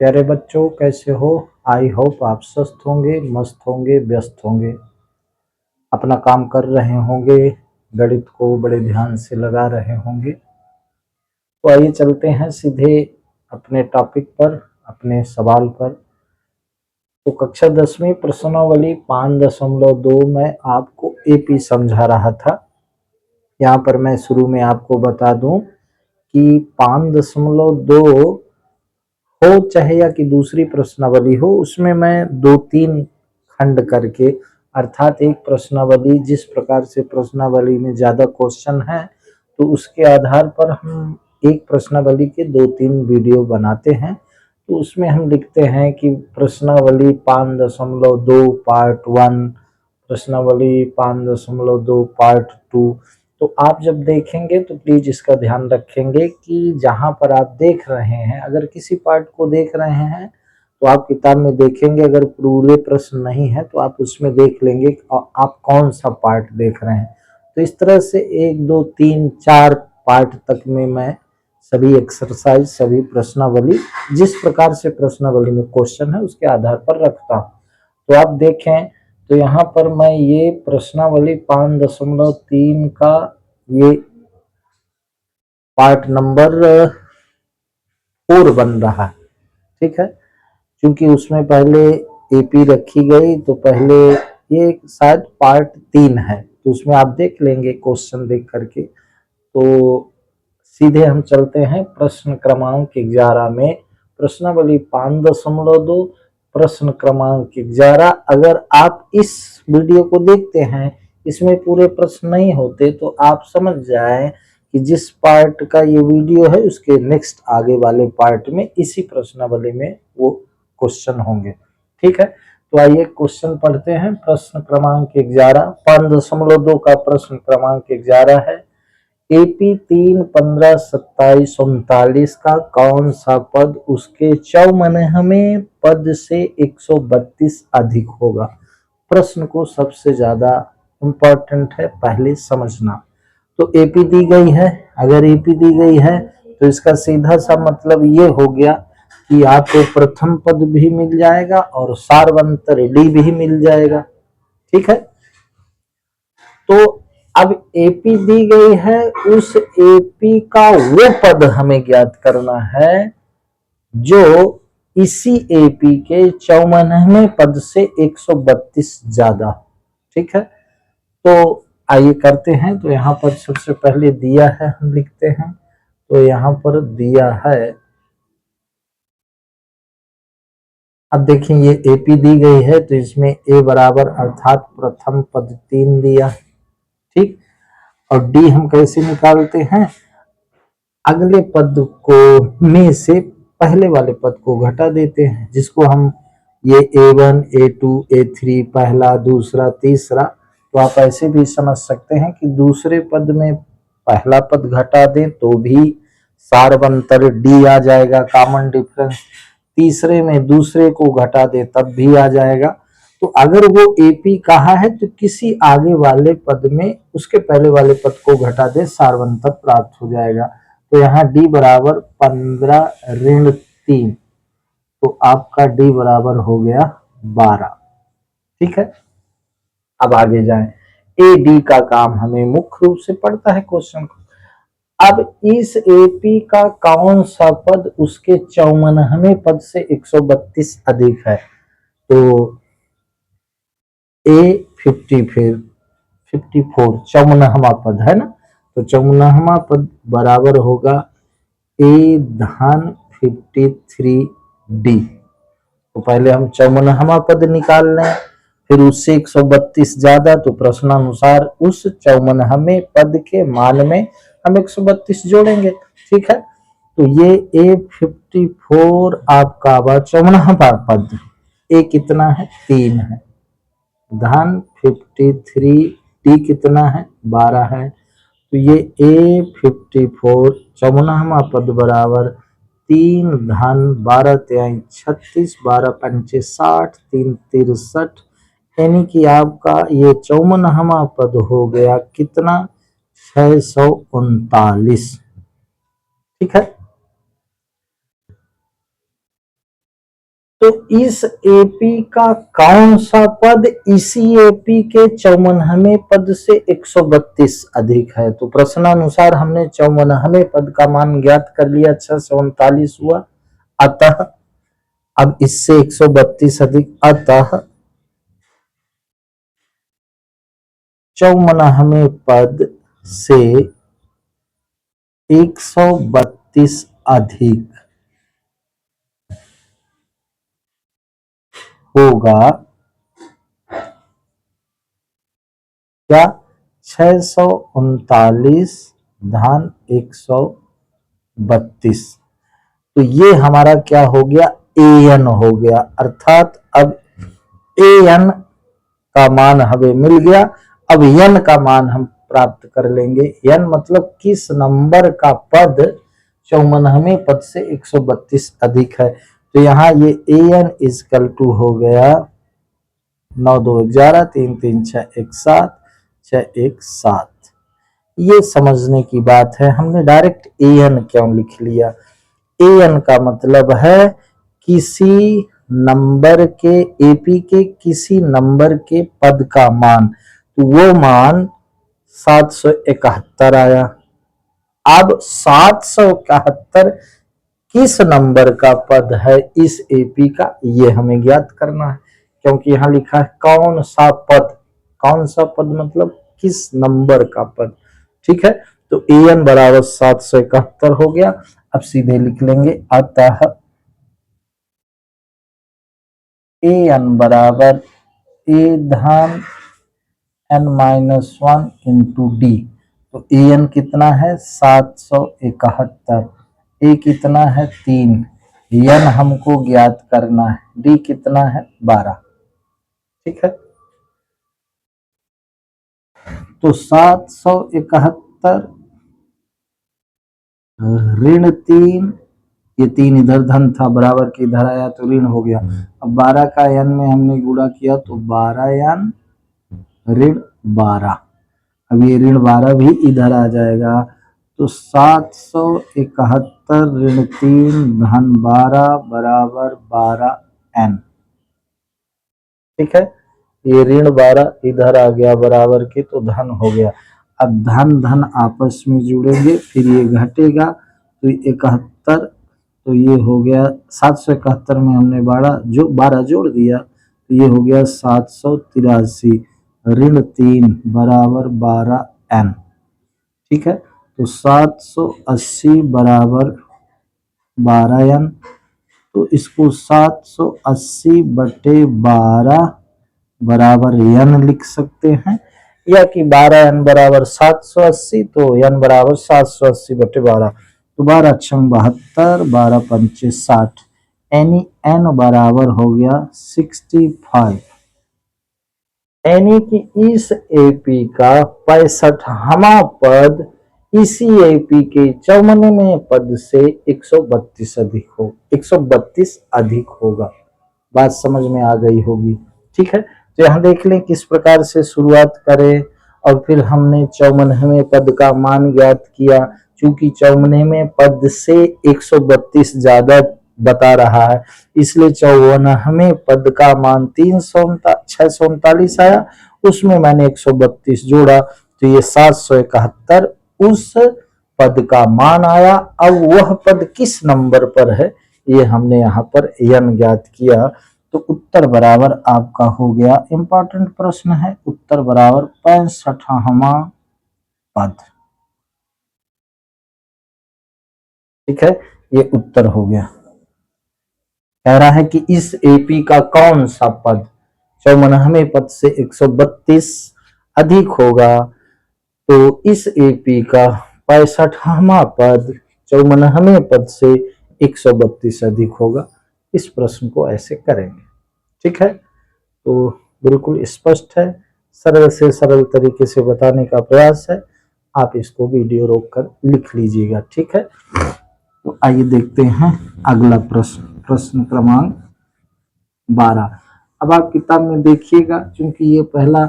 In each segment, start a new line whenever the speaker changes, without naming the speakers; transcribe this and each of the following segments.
प्यारे बच्चों, कैसे हो? आई होप आप स्वस्थ होंगे, मस्त होंगे, व्यस्त होंगे, अपना काम कर रहे होंगे, गणित को बड़े ध्यान से लगा रहे होंगे। तो आइए चलते हैं सीधे अपने टॉपिक पर, अपने सवाल पर। तो कक्षा 10वीं प्रश्नावली 5.2 में आपको एपी समझा रहा था। यहाँ पर मैं शुरू में आपको बता दूं कि 5.2 हो चाहे या कि दूसरी प्रश्नावली हो, उसमें मैं 2-3 खंड करके, अर्थात एक प्रश्नावली, जिस प्रकार से प्रश्नावली में ज्यादा क्वेश्चन है तो उसके आधार पर हम एक प्रश्नावली के 2-3 वीडियो बनाते हैं। तो उसमें हम लिखते हैं कि प्रश्नावली 5.2 पार्ट 1, प्रश्नावली 5.2 पार्ट 2। तो आप जब देखेंगे तो प्लीज इसका ध्यान रखेंगे कि जहां पर आप देख रहे हैं, अगर किसी पार्ट को देख रहे हैं तो आप किताब में देखेंगे, अगर पूरे प्रश्न नहीं है तो आप उसमें देख लेंगे आप कौन सा पार्ट देख रहे हैं। तो इस तरह से 1, 2, 3, 4 पार्ट तक में मैं सभी एक्सरसाइज, सभी प्रश्नावली, जिस प्रकार से प्रश्नावली में क्वेश्चन है उसके आधार पर रखता हूँ। तो आप देखें तो यहाँ पर मैं ये प्रश्नावली 5.3 का ये पार्ट नंबर 4 बन रहा है। ठीक है, क्योंकि उसमें पहले एपी रखी गई तो पहले ये शायद पार्ट 3 है, तो उसमें आप देख लेंगे क्वेश्चन देख करके। तो सीधे हम चलते हैं प्रश्न क्रमांक 11 में। प्रश्नावली 5.2 प्रश्न क्रमांक 11। अगर आप इस वीडियो को देखते हैं, इसमें पूरे प्रश्न नहीं होते, तो आप समझ जाएं कि जिस पार्ट का ये वीडियो है उसके नेक्स्ट आगे वाले पार्ट में इसी प्रश्नावली में वो क्वेश्चन होंगे। ठीक है, तो आइए क्वेश्चन पढ़ते हैं। प्रश्न क्रमांक 11, 5.2 का प्रश्न क्रमांक 11 है। एपी 3, 15, 27, 39 का कौन सा पद उसके चौमनहवें पद से 132 अधिक होगा? प्रश्न को सबसे ज्यादा इम्पोर्टेंट है पहले समझना। तो एपी दी गई है, अगर एपी दी गई है तो इसका सीधा सा मतलब ये हो गया कि आपको प्रथम पद भी मिल जाएगा और सार्वंतर डी भी मिल जाएगा। ठीक है, तो अब एपी दी गई है, उस एपी का वो पद हमें ज्ञात करना है जो इसी एपी के 54वें पद से 132 ज्यादा। ठीक है, तो आइए करते हैं। तो यहाँ पर सबसे पहले दिया है, हम लिखते हैं। तो यहाँ पर दिया है, अब देखिए ये एपी दी गई है तो इसमें ए बराबर अर्थात प्रथम पद 3 दिया। ठीक, और डी हम कैसे निकालते हैं? अगले पद को में से पहले वाले पद को घटा देते हैं, जिसको हम ये A1, A2, A3 पहला, दूसरा, तीसरा। तो आप ऐसे भी समझ सकते हैं कि दूसरे पद में पहला पद घटा दें तो भी सार्वंतर डी आ जाएगा, कॉमन डिफरेंस। तीसरे में दूसरे को घटा दे तब भी आ जाएगा। तो अगर वो एपी कहा है तो किसी आगे वाले पद में उसके पहले वाले पद को घटा दे, सार्वंतर प्राप्त हो जाएगा। तो यहाँ डी बराबर 15 ऋण 3, तो आपका डी बराबर हो गया 12। ठीक है, अब आगे जाएं। ए डी का काम हमें मुख्य रूप से पड़ता है क्वेश्चन को। अब इस एपी का कौन सा पद उसके 54वें पद से 132 अधिक है? तो ए 54 54वां पद है ना, तो 54वां पद बराबर होगा ए धन 53 डी। तो पहले हम 54वां पद निकाल लें, फिर उससे 132 ज्यादा, तो प्रश्नानुसार उस 54वें पद के मान में हम 132 जोड़ेंगे। ठीक है, तो ये A54 आपका 54वां पद, ए कितना है? 3 है, धन 53 टी कितना है? 12 है। तो ये A54 54वां पद बराबर 3 धन 12 तिहाई 36, 12 पंचे 60, 3 63, यानी कि आपका ये 54वां पद हो गया कितना? 639। ठीक है, तो इस एपी का कौन सा पद इसी एपी के 54वें पद से 132 अधिक है? तो प्रश्नानुसार हमने 54वें पद का मान ज्ञात कर लिया, 639 हुआ। अतः अब इससे 132 अधिक, अतः 54वें पद से 132 अधिक होगा क्या? 639 धन 132। तो ये हमारा क्या हो गया? एन हो गया। अर्थात अब एन का मान हमें मिल गया। अब एन का मान हम प्राप्त कर लेंगे। एन मतलब किस नंबर का पद 54वें पद से 132 अधिक है। तो यहाँ ये एन इजकल टू हो गया 9 2 11 3 3 6 1 7 6 1 7। ये समझने की बात है। हमने डायरेक्ट एन क्यों लिख लिया? एन का मतलब है किसी नंबर के, एपी के किसी नंबर के पद का मान। तो वो मान 771 आया। अब 771 किस नंबर का पद है इस एपी का, ये हमें ज्ञात करना है। क्योंकि यहां लिखा है कौन सा पद, कौन सा पद मतलब किस नंबर का पद। ठीक है, तो एन बराबर 771 हो गया। अब सीधे लिख लेंगे, अतः एन बराबर ए धन n माइनस 1 इंटू डी। तो एन कितना है? 771। ए कितना है? 3। एन हमको ज्ञात करना है। डी कितना है? 12। ठीक है, तो 771 ऋण 3, ये 3 इधर धन था, बराबर के इधर आया तो ऋण हो गया। अब 12 का n में हमने गुणा किया तो 12n ऋण 12। अब ये ऋण 12 भी इधर आ जाएगा। तो 771 ऋण 3 धन 12 बराबर 12n। ठीक है, ये ऋण 12 इधर आ गया बराबर के, तो धन हो गया। अब धन धन आपस में जुड़ेंगे, फिर ये घटेगा तो 71, तो ये हो गया 771 में हमने 12 जोड़ दिया तो ये हो गया 783 ऋण 3 बराबर 12n। ठीक है, तो 780 बराबर 12n। तो इसको 780 बटे 12 बराबर n लिख सकते हैं, या कि 12n बराबर 780, तो n बराबर 780 बटे 12। तो 12 छंग 72, 12 पंचे 60, यानी n बराबर हो गया 65। यानी कि इस एपी का 65वां पद इसी एपी के 54वें पद से 132 अधिक होगा। बात समझ में आ गई होगी। ठीक है, तो यहाँ देख लें किस प्रकार से शुरुआत करें। और फिर हमने 54वें पद का मान ज्ञात किया। चूंकि 54वें पद से 132 ज्यादा बता रहा है, इसलिए 54वें पद का मान 639 आया, उसमें मैंने 132 जोड़ा तो ये 771 उस पद का मान आया। अब वह पद किस नंबर पर है ये हमने यहाँ पर n ज्ञात किया। तो उत्तर बराबर आपका हो गया, इंपॉर्टेंट प्रश्न है, उत्तर बराबर 65वां पद। ठीक है, ये उत्तर हो गया। कह रहा है कि इस एपी का कौन सा पद 54वें पद से 132 अधिक होगा। तो इस एपी का 65वां पद 54वें पद से 132 अधिक होगा। इस प्रश्न को ऐसे करेंगे। ठीक है, तो बिल्कुल स्पष्ट है, सरल से सरल तरीके से बताने का प्रयास है। आप इसको वीडियो रोककर लिख लीजिएगा। ठीक है, तो आइए देखते हैं अगला प्रश्न, प्रश्न क्रमांक 12। अब आप किताब में देखिएगा, क्योंकि ये पहला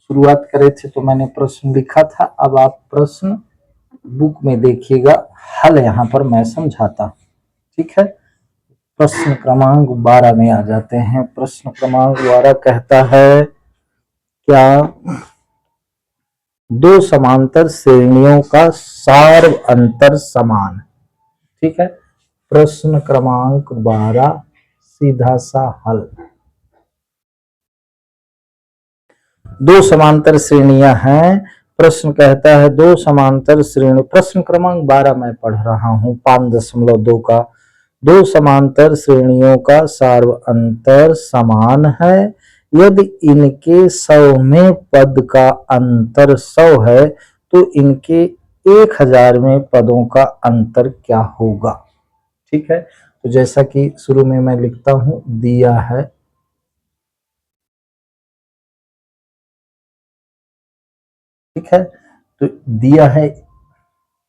शुरुआत करे थे तो मैंने प्रश्न लिखा था। अब आप प्रश्न बुक में देखिएगा, हल यहाँ पर मैं समझाता हूँ। ठीक है, प्रश्न क्रमांक 12 में आ जाते हैं। प्रश्न क्रमांक 12 कहता है क्या दो समांतर श्रेणियों का सार अंतर समान। ठीक है, प्रश्न क्रमांक 12 सीधा सा हल। दो समांतर श्रेणियां हैं। प्रश्न कहता है दो समांतर श्रेणी, प्रश्न क्रमांक 12 मैं पढ़ रहा हूं 5.2 का। दो समांतर श्रेणियों का सार अंतर समान है यदि इनके सौवें पद का अंतर 100 है तो इनके 1000वें पदों का अंतर क्या होगा। ठीक है, तो जैसा कि शुरू में मैं लिखता हूं, दिया है ठीक है, तो दिया है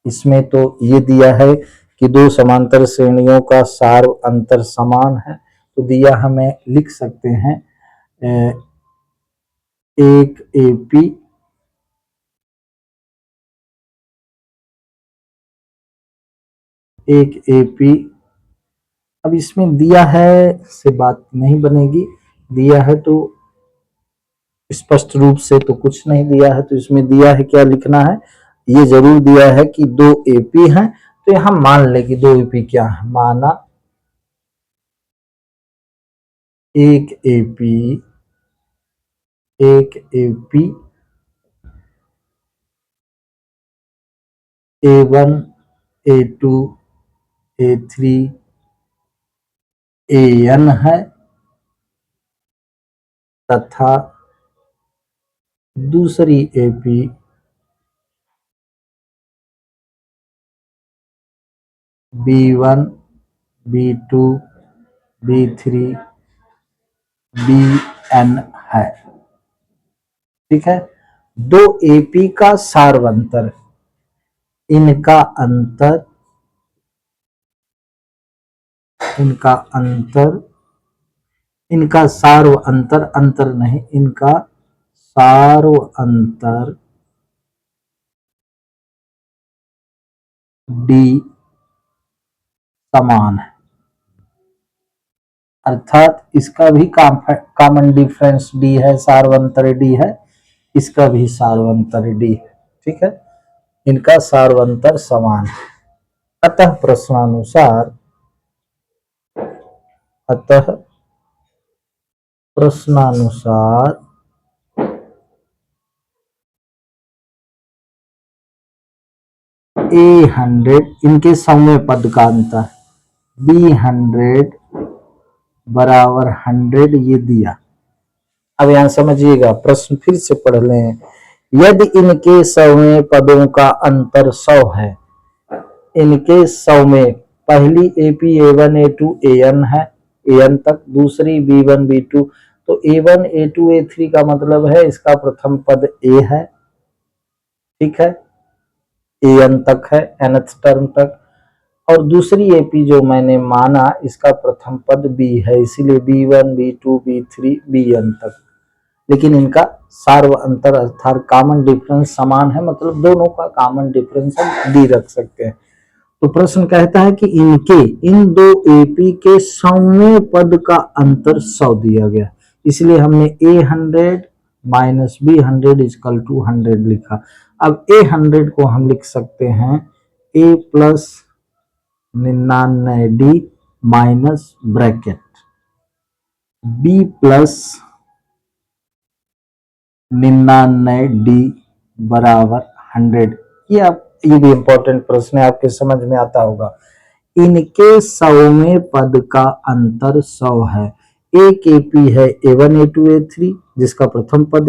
इसमें, तो ये दिया है कि दो समांतर श्रेणियों का सार अंतर समान है, तो दिया हमें लिख सकते हैं एक एपी एक एपी। अब इसमें दिया है से बात नहीं बनेगी, दिया है तो स्पष्ट रूप से तो कुछ नहीं दिया है, तो इसमें दिया है क्या लिखना है, ये जरूर दिया है कि दो एपी हैं, तो यहां मान ले कि दो एपी क्या है, माना एक AP A1 A2 A3 AN है तथा दूसरी AP B1 B2 B3 BN है। ठीक है, दो एपी का सारवंतर, इनका अंतर इनका सार्व अंतर, अंतर नहीं, इनका सार्व अंतर डी समान है, अर्थात इसका भी कॉमन डिफरेंस डी है, सार्वंतर डी है, इसका भी सार्वंतर डी है। ठीक है, इनका सार्वंतर समान है। अतः प्रश्नानुसार A100 इनके सौवें पद का अंतर, B100 बराबर 100 ये दिया। अब यहां समझिएगा, प्रश्न फिर से पढ़ लें। यदि इनके सौवें पदों का अंतर 100 है, इनके सौवें, पहली एपी A1 A2 AN है, AN तक, दूसरी B1 B2, तो A1 A2 A3 का मतलब है इसका प्रथम पद A है, ठीक है, AN तक है, nth टर्म तक, और दूसरी एपी जो मैंने माना इसका प्रथम पद B है, इसीलिए B1 B2 B3 BN तक, लेकिन इनका सार्व अंतर अर्थात कॉमन डिफरेंस समान है, मतलब दोनों का कॉमन डिफरेंस हम डी रख सकते हैं। तो प्रश्न कहता है कि इन दो एपी के सौवें पद का अंतर 100 दिया गया, इसलिए हमने A100 minus B100 is equal to 100 लिखा। अब A100 को हम लिख सकते हैं A plus 99D minus bracket B plus 99D बराबर 100। ये भी इंपॉर्टेंट प्रश्न है, आपके समझ में आता होगा। इनके सौवें पद का अंतर 100 है। एक एपी है A1 A2 A3 जिसका प्रथम पद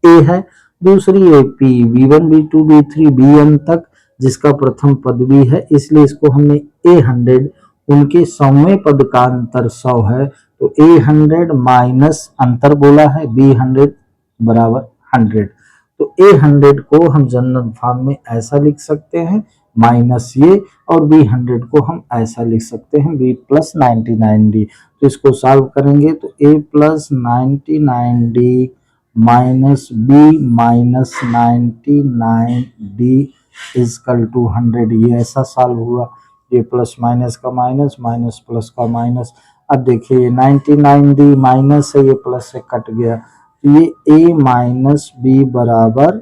A है, दूसरी AP B1 B2 B3 BN तक जिसका प्रथम पद B है, इसलिए इसको हमने A100, उनके सौवें पद का अंतर 100 है, तो A100 माइनस अंतर बोला है B100 बराबर 100। तो A100 को हम जनरल फॉर्म में ऐसा लिख सकते हैं माइनस ये, और B100 को हम ऐसा लिख सकते हैं B प्लस 99D। तो इसको सॉल्व करेंगे तो A plus 99D minus B minus 99D equal to 100, ये ऐसा सॉल्व हुआ। ये प्लस माइनस का माइनस, माइनस प्लस का माइनस। अब देखिए 99D माइनस है, ये प्लस से कट गया, तो ये a माइनस बी बराबर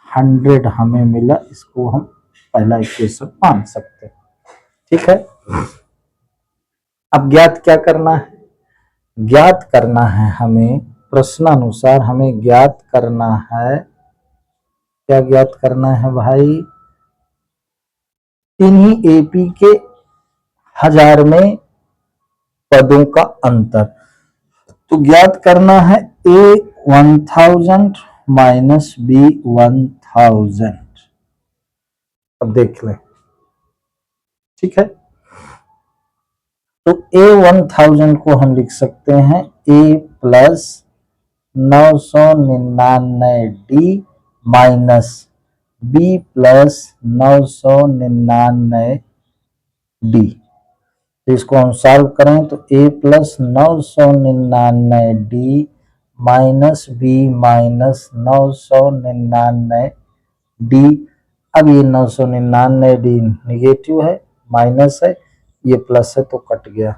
100 हमें मिला। इसको हम पहला इक्वेशन मान सकते हैं। ठीक है, अब ज्ञात क्या करना है? ज्ञात करना है हमें प्रश्नानुसार, हमें ज्ञात करना है, क्या ज्ञात करना है भाई? इन्हीं एपी के 1000 में पदों का अंतर। तो ज्ञात करना है a 1000 माइनस b 1000। अब देख लें, ठीक है, तो a 1000 को हम लिख सकते हैं a plus 999d minus b plus 999d। तो इसको हम सॉल्व करें तो a plus 999d minus b minus 999d। अब ये 999d निगेटिव है, माइनस है, ये प्लस है तो कट गया।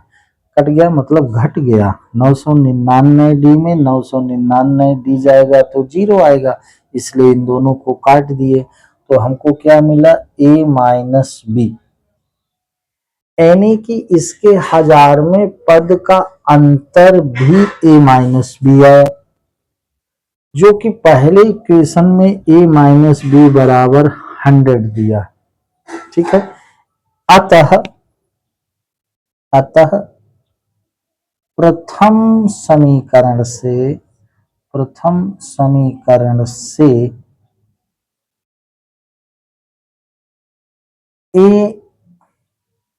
कट गया मतलब घट गया। 999d में 999d जाएगा तो 0 आएगा, इसलिए इन दोनों को काट दिए। तो हमको क्या मिला? a माइनस बी, यानी कि इसके 1000 में पद का अंतर भी a माइनस बी आया, जो कि पहले इक्वेशन में a माइनस बी बराबर 100 दिया। ठीक है, अतः प्रथम समीकरण से a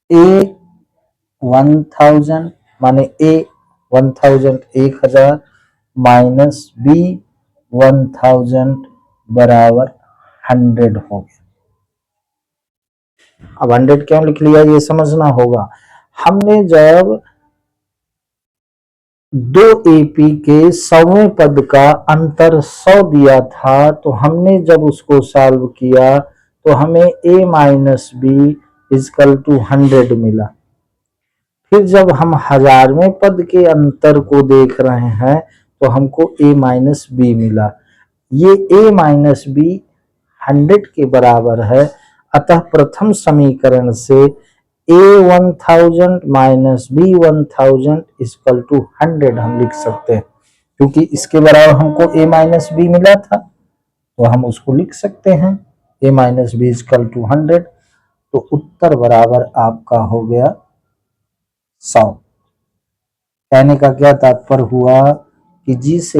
1000 माने a 1000 1000 माइनस b 1000 बराबर 100 हो गया। अब 100 क्यों लिख लिया ये समझना होगा। हमने जब 2 एपी के 100वें पद का अंतर 100 दिया था, तो हमने जब उसको सॉल्व किया तो हमें a minus B equal to 100 मिला। फिर जब हम 1000वें पद के अंतर को देख रहे हैं तो हमको a माइनस बी मिला। ये a माइनस बी 100 के बराबर है, अतः प्रथम समीकरण से a 1000 minus b 1000 equal to 100 हम लिख सकते हैं, क्योंकि इसके बराबर हमको a माइनस बी मिला था, तो हम उसको लिख सकते हैं a minus B equal to 100। तो उत्तर बराबर आपका हो गया 100। कहने का क्या तात्पर्य हुआ कि जिस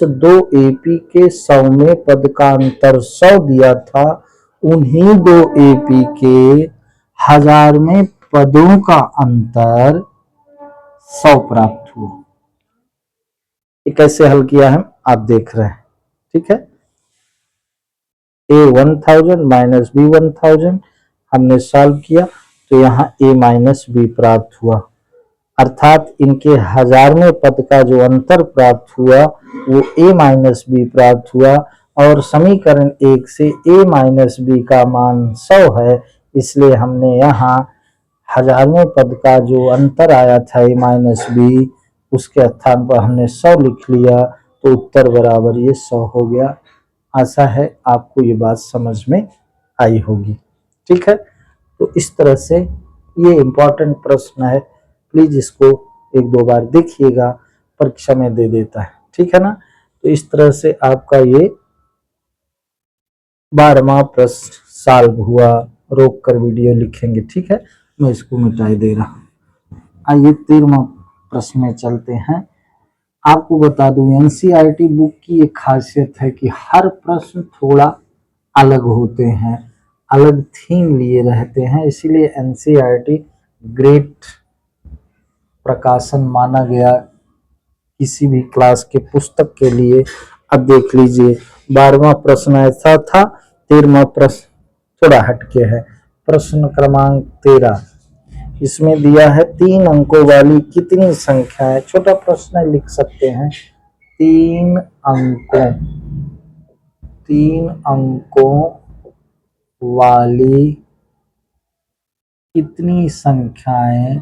दो एपी के 100वें पद का अंतर 100 दिया था, उन्हीं 2 एपी के 1000 में पदों का अंतर 100 प्राप्त हुआ। ये कैसे हल किया है आप देख रहे हैं। ठीक है, a 1000 माइनस b 1000 हमने सॉल्व किया, तो यहाँ a माइनस बी प्राप्त हुआ, अर्थात इनके 1000वें पद का जो अंतर प्राप्त हुआ वो a माइनस बी प्राप्त हुआ। और समीकरण 1 से a माइनस बी का मान 100 है, इसलिए हमने यहाँ 1000वें पद का जो अंतर आया था a माइनस बी, उसके स्थान पर हमने 100 लिख लिया, तो उत्तर बराबर ये 100 हो गया। आशा है आपको ये बात समझ में आई होगी। ठीक है, तो इस तरह से ये इम्पोर्टेंट प्रश्न है, प्लीज इसको 1-2 बार देखिएगा, परीक्षा में दे देता है। ठीक है ना, तो इस तरह से आपका ये 12वां प्रश्न सॉल्व हुआ। रोक कर वीडियो लिखेंगे। ठीक है, मैं इसको मिटाई दे रहा हूँ। आइए 13वां प्रश्न में चलते हैं। आपको बता दूं एनसीईआरटी बुक की एक खासियत है कि हर प्रश्न थोड़ा अलग होते हैं, अलग थीम लिए रहते हैं, इसीलिए एनसीईआरटी ग्रेट प्रकाशन माना गया किसी भी क्लास के पुस्तक के लिए। अब देख लीजिए 12वां प्रश्न ऐसा था, 13वां प्रश्न थोड़ा हटके है। प्रश्न क्रमांक 13, इसमें दिया है 3 अंकों वाली कितनी संख्या है। छोटा प्रश्न लिख सकते हैं, 3 अंकों वाली कितनी संख्याएं,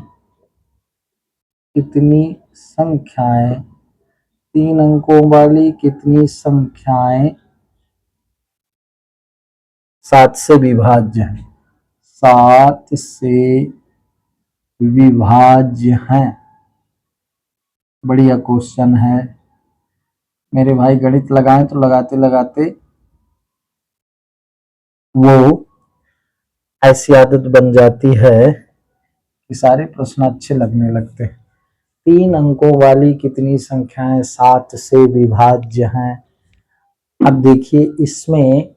तीन अंकों वाली कितनी संख्याएं 7 से विभाज्य हैं, 7 से विभाज्य हैं। बढ़िया क्वेश्चन है मेरे भाई। गणित लगाएं तो लगाते लगाते वो ऐसी आदत बन जाती है कि सारे प्रश्न अच्छे लगने लगते हैं। 3 अंकों वाली कितनी संख्याएं 7 से विभाज्य हैं। अब देखिए इसमें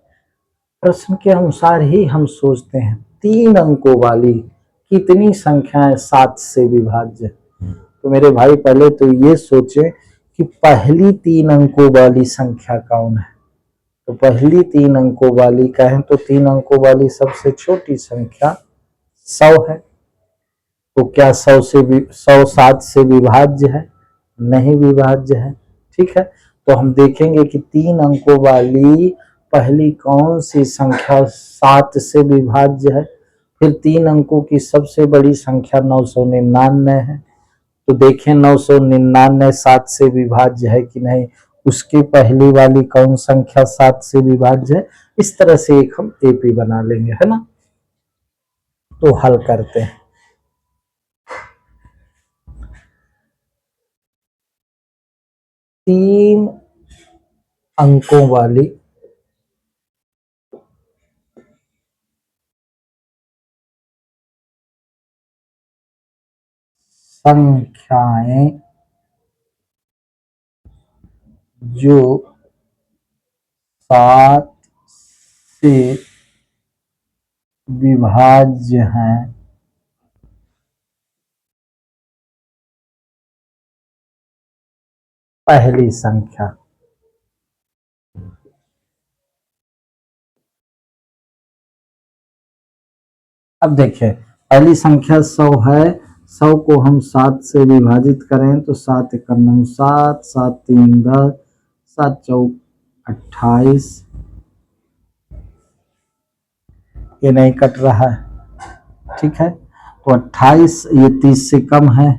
प्रश्न के अनुसार ही हम सोचते हैं 3 अंकों वाली कितनी संख्याएं 7 से विभाज्य। तो मेरे भाई पहले तो ये सोचें कि पहली 3 अंकों वाली संख्या कौन है। तो पहली 3 अंकों वाली कहें तो 3 अंकों वाली सबसे छोटी संख्या 100 है। तो क्या 100 7 से विभाज्य है? नहीं विभाज्य है। ठीक है, तो हम देखेंगे कि 3 अंकों वाली पहली कौन सी संख्या 7 से विभाज्य है। फिर 3 अंकों की सबसे बड़ी संख्या 999 है। तो देखें 999 7 से विभाज्य है कि नहीं, उसकी पहली वाली कौन संख्या 7 से विभाज्य है। इस तरह से एक हम एपी बना लेंगे, है ना। तो हल करते हैं। 3 अंकों वाली संख्याएं जो 7 से विभाज्य हैं पहली संख्या। अब देखिए पहली संख्या 100 है। 100 को हम 7 से विभाजित करें तो 7 × 9 7, 7 × 3 10, 7 × 4 28। ये नहीं कट रहा है, ठीक है। तो 28, ये 30 से कम है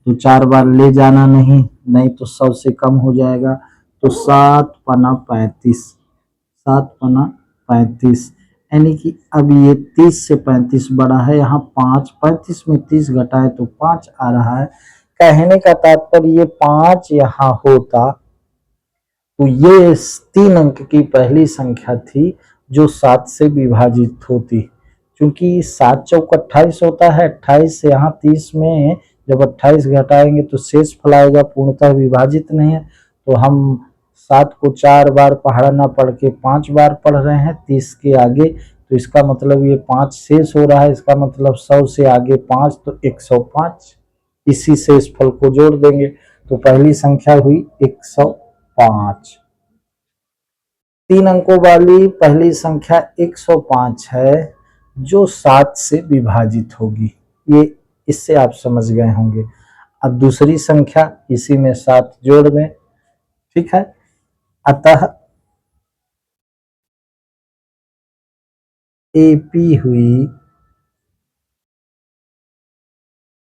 तो 4 बार ले जाना नहीं तो 100 से कम हो जाएगा। तो 7 पना 35, 7 पना 35, यानी कि अब ये 30 से 35 बड़ा है। यहाँ 35 में 30 घटाए तो 5 आ रहा है। कहने का तात्पर्य ये 5 यहाँ होता तो ये 3 अंक की पहली संख्या थी जो 7 से विभाजित होती। क्योंकि 7 चौक 28 होता है, 28 से यहाँ 30 में जब 28 घटाएंगे तो शेष फल आएगा, पूर्णतः विभाजित नहीं है। तो हम 7 को 4 बार पढ़ना पढ़ के 5 बार पढ़ रहे हैं 30 के आगे, तो इसका मतलब ये 5 शेष हो रहा है। इसका मतलब 100 से आगे 5 तो 105, इसी शेष फल को जोड़ देंगे तो पहली संख्या हुई 105। 3 अंकों वाली पहली संख्या 105 है जो 7 से विभाजित होगी। ये इससे आप समझ गए होंगे। अब दूसरी संख्या इसी में 7 जोड़ दें, ठीक है। अतः एपी हुई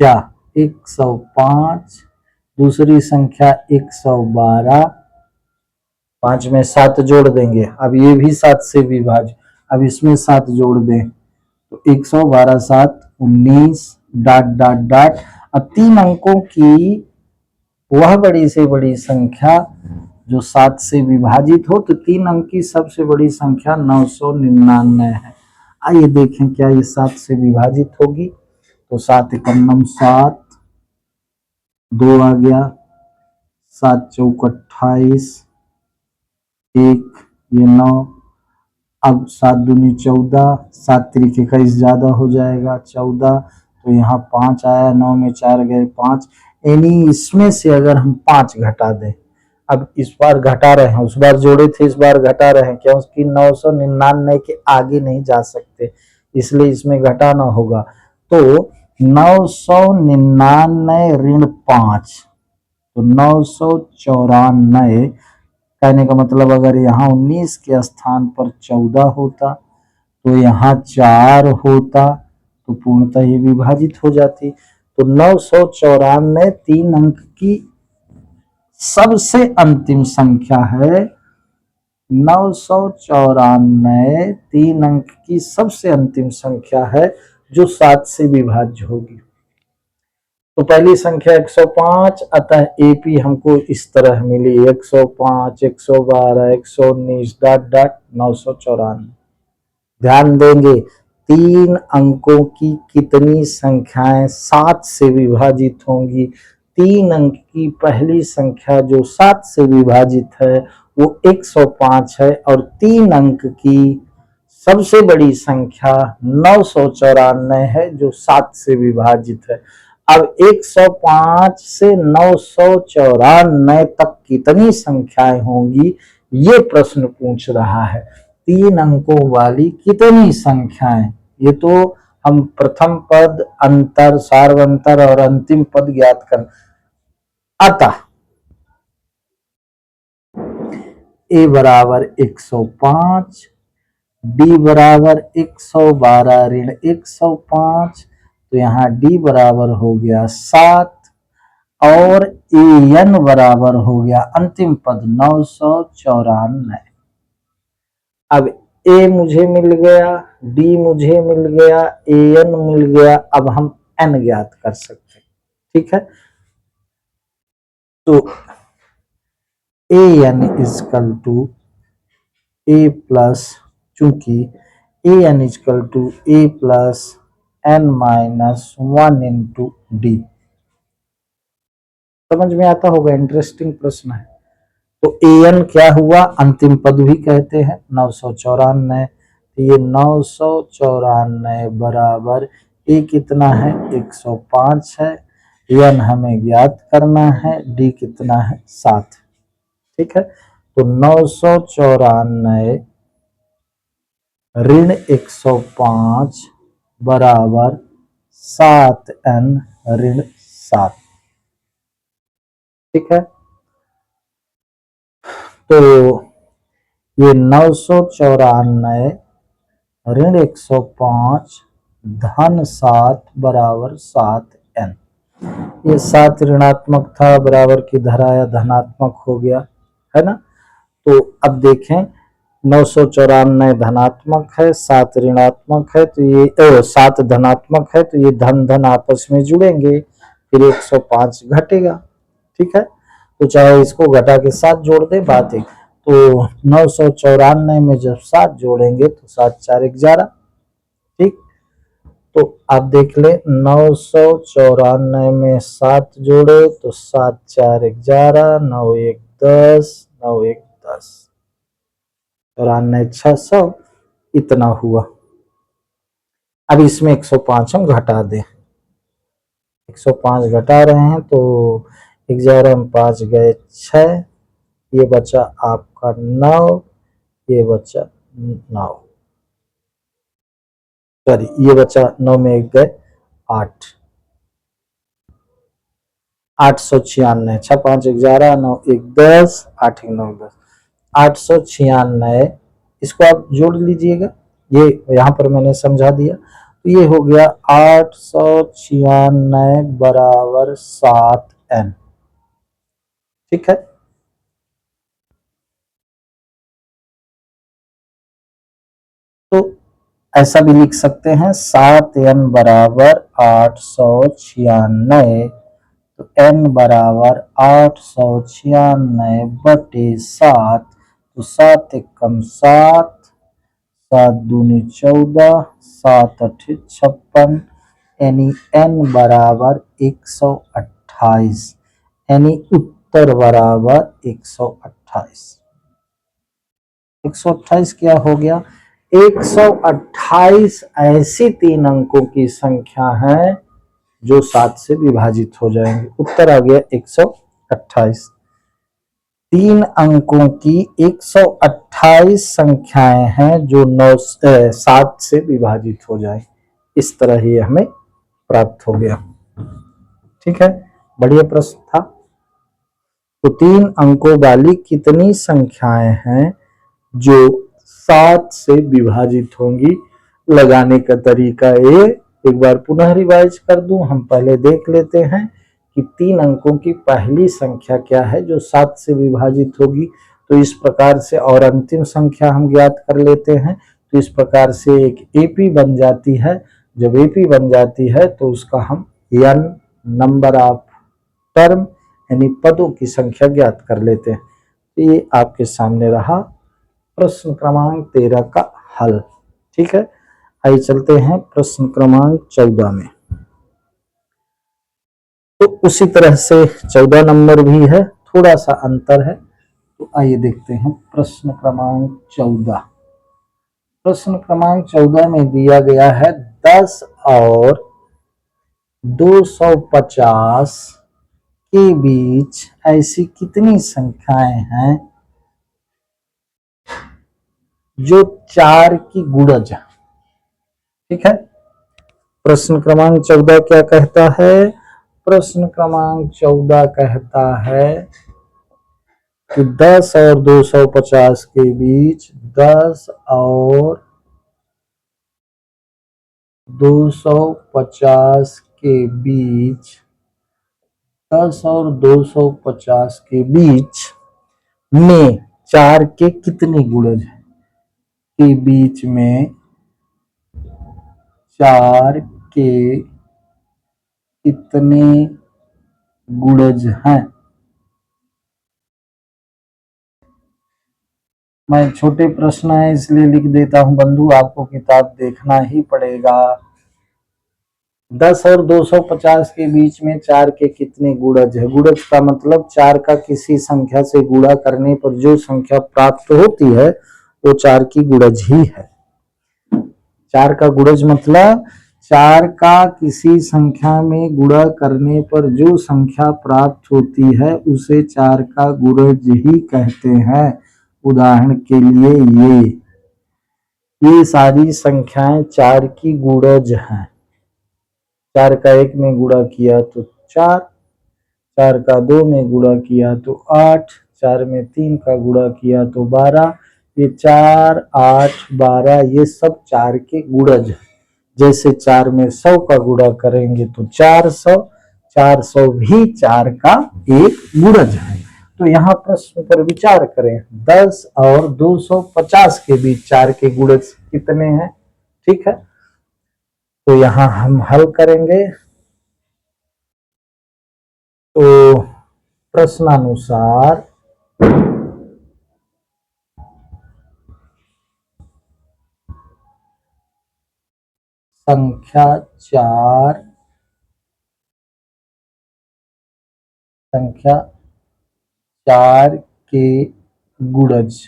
क्या 105, दूसरी संख्या 112, 5 में 7 जोड़ देंगे। अब ये भी 7 से विभाज्य, अब इसमें 7 जोड़ दें तो 112 7 19 डॉट डॉट डॉट। अब 3 अंकों की वह बड़ी से बड़ी संख्या जो 7 से विभाजित हो, तो 3 अंक की सबसे बड़ी संख्या 999 है। आइए देखें क्या ये 7 से विभाजित होगी। तो 7 × 9 7, 2 आ गया, 7 चौक 28, 1 ये 9, अब 7 दूनी 14, 7 × 3 21 ज्यादा हो जाएगा 14, तो यहाँ 5 आया, 9 में 4 गए 5, यानी इसमें से अगर हम 5 घटा दें, अब इस बार घटा रहे हैं, उस बार जोड़े थे इस बार घटा रहे हैं, क्योंकि 999 के आगे नहीं जा सकते इसलिए इसमें घटाना होगा। तो 999 ऋण 5 तो 994। कहने का मतलब अगर यहाँ 19 के स्थान पर 14 होता तो यहाँ 4 होता, तो पूर्णतः ये विभाजित हो जाती। तो 994 3 अंक की सबसे अंतिम संख्या है। 994 3 अंक की सबसे अंतिम संख्या है जो 7 से विभाज्य होगी। तो पहली संख्या 105, अतः एपी हमको इस तरह मिली 105, 112, 119 डॉट डॉट 994। ध्यान देंगे 3 अंकों की कितनी संख्याएं 7 से विभाजित होंगी। 3 अंक की पहली संख्या जो 7 से विभाजित है वो 105 है और 3 अंक की सबसे बड़ी संख्या 994 है जो 7 से विभाजित है। अब 105 से 994 तक कितनी संख्याएं होंगी ये प्रश्न पूछ रहा है। 3 अंकों वाली कितनी संख्याएं, ये तो हम प्रथम पद, अंतर, सार्वंतर और अंतिम पद ज्ञात कर। अतः ए बराबर 105, डी बराबर 112 ऋण 105, तो यहाँ डी बराबर हो गया 7 और ए एन बराबर हो गया अंतिम पद 994। अब ए मुझे मिल गया, डी मुझे मिल गया, ए एन मिल गया, अब हम एन ज्ञात कर सकते हैं। ठीक है, तो A N equal to A plus, चूंकि A N equal to A plus N minus 1 into D. समझ में आता होगा, इंटरेस्टिंग प्रश्न है। तो ए एन क्या हुआ, अंतिम पद भी कहते हैं 994। तो ये 994 बराबर ए कितना है 105 है, एन हमें ज्ञात करना है, डी कितना है 7। ठीक है, तो 994 ऋण 105 बराबर 7n ऋण 7। ठीक है, तो ये 994 ऋण 105 धन 7 बराबर 7n। ये 7 ऋणात्मक था, बराबर की धराया धनात्मक हो गया है ना। तो अब देखें 994 धनात्मक है, 7 ऋणात्मक है, तो ये 7 धनात्मक है, तो ये धन धन आपस में जुड़ेंगे, फिर 105 घटेगा। ठीक है, तो चाहे इसको घटा के 7 जोड़ दे, बात है। तो 994 में जब 7 जोड़ेंगे तो 7 4 11। ठीक, तो आप देख ले 994 में 7 जोड़े तो 7 4 11, 9 1 10, 9 1 10, 94 600, इतना हुआ। अब इसमें 105 हम घटा दें, 105 घटा रहे हैं तो 11 में 5 गए 6, ये बचा आपका 9, ये बचा 9, सॉरी ये बचा 9 में 1 गए 8, 896, 6 5 11, 9 1 10, 8 1 9 10, 896। इसको आप जोड़ लीजिएगा, ये यहाँ पर मैंने समझा दिया। तो ये हो गया 896 बराबर 7n। ठीक है, तो ऐसा भी लिख सकते हैं 7n बराबर 896, तो n बराबर 896 बटे 7, तो 7 एकम 7, 7 दूनी 14, 7 अठे 56, यानी n बराबर 128, यानी उत्तर बराबर 128। 128 क्या हो गया, 128 ऐसी 3 अंकों की संख्या है जो 7 से विभाजित हो जाएंगे। उत्तर आ गया 128। 3 अंकों की 128 संख्याएं हैं जो 7 से विभाजित हो जाए, इस तरह ही हमें प्राप्त हो गया। ठीक है, बढ़िया प्रश्न था। तो 3 अंकों वाली कितनी संख्याएं हैं जो 7 से विभाजित होंगी। लगाने का तरीका ये एक बार पुनः रिवाइज कर दूं, हम पहले देख लेते हैं कि 3 अंकों की पहली संख्या क्या है जो 7 से विभाजित होगी। तो इस प्रकार से, और अंतिम संख्या हम ज्ञात कर लेते हैं। तो इस प्रकार से एक एपी बन जाती है। जब एपी बन जाती है तो उसका हम n नंबर ऑफ टर्म यानी पदों की संख्या ज्ञात कर लेते हैं। तो ये आपके सामने रहा प्रश्न क्रमांक 13 का हल। ठीक है, आइए चलते हैं प्रश्न क्रमांक 14 में। तो उसी तरह से 14 नंबर भी है, थोड़ा सा अंतर है। तो आइए देखते हैं प्रश्न क्रमांक 14। प्रश्न क्रमांक 14 में दिया गया है 10 और 250 के बीच ऐसी कितनी संख्याएं हैं जो 4 की गुणज है। ठीक है, प्रश्न क्रमांक 14 क्या कहता है? प्रश्न क्रमांक 14 कहता है कि 10 और 250 के बीच 10 और 250 के बीच 10 और 250 के बीच में 4 के कितने गुणज हैं? के बीच में 4 के कितने गुणज हैं? मैं छोटे प्रश्न है इसलिए लिख देता हूं बंधु, आपको किताब देखना ही पड़ेगा। 10 और 250 के बीच में 4 के कितने गुणज है? गुणज का मतलब 4 का किसी संख्या से गुणा करने पर जो संख्या प्राप्त होती है वो 4 की गुणज ही है। 4 का गुणज मतलब 4 का किसी संख्या में गुणा करने पर जो संख्या प्राप्त होती है उसे 4 का गुणज ही कहते हैं। उदाहरण के लिए ये सारी संख्याएं 4 की गुणज हैं। 4 का 1 में गुणा किया तो 4, 4 का 2 में गुणा किया तो 8, 4 में 3 का गुणा किया तो 12। ये 4, 8, 12 ये सब 4 के गुणज हैं। जैसे 4 में 100 का गुणा करेंगे तो 400, 400 भी 4 का एक गुणज है। तो यहाँ प्रश्न पर विचार करें, 10 और 250 के बीच 4 के गुणज कितने हैं? ठीक है, तो यहाँ हम हल करेंगे। तो प्रश्नानुसार संख्या 4 के गुणज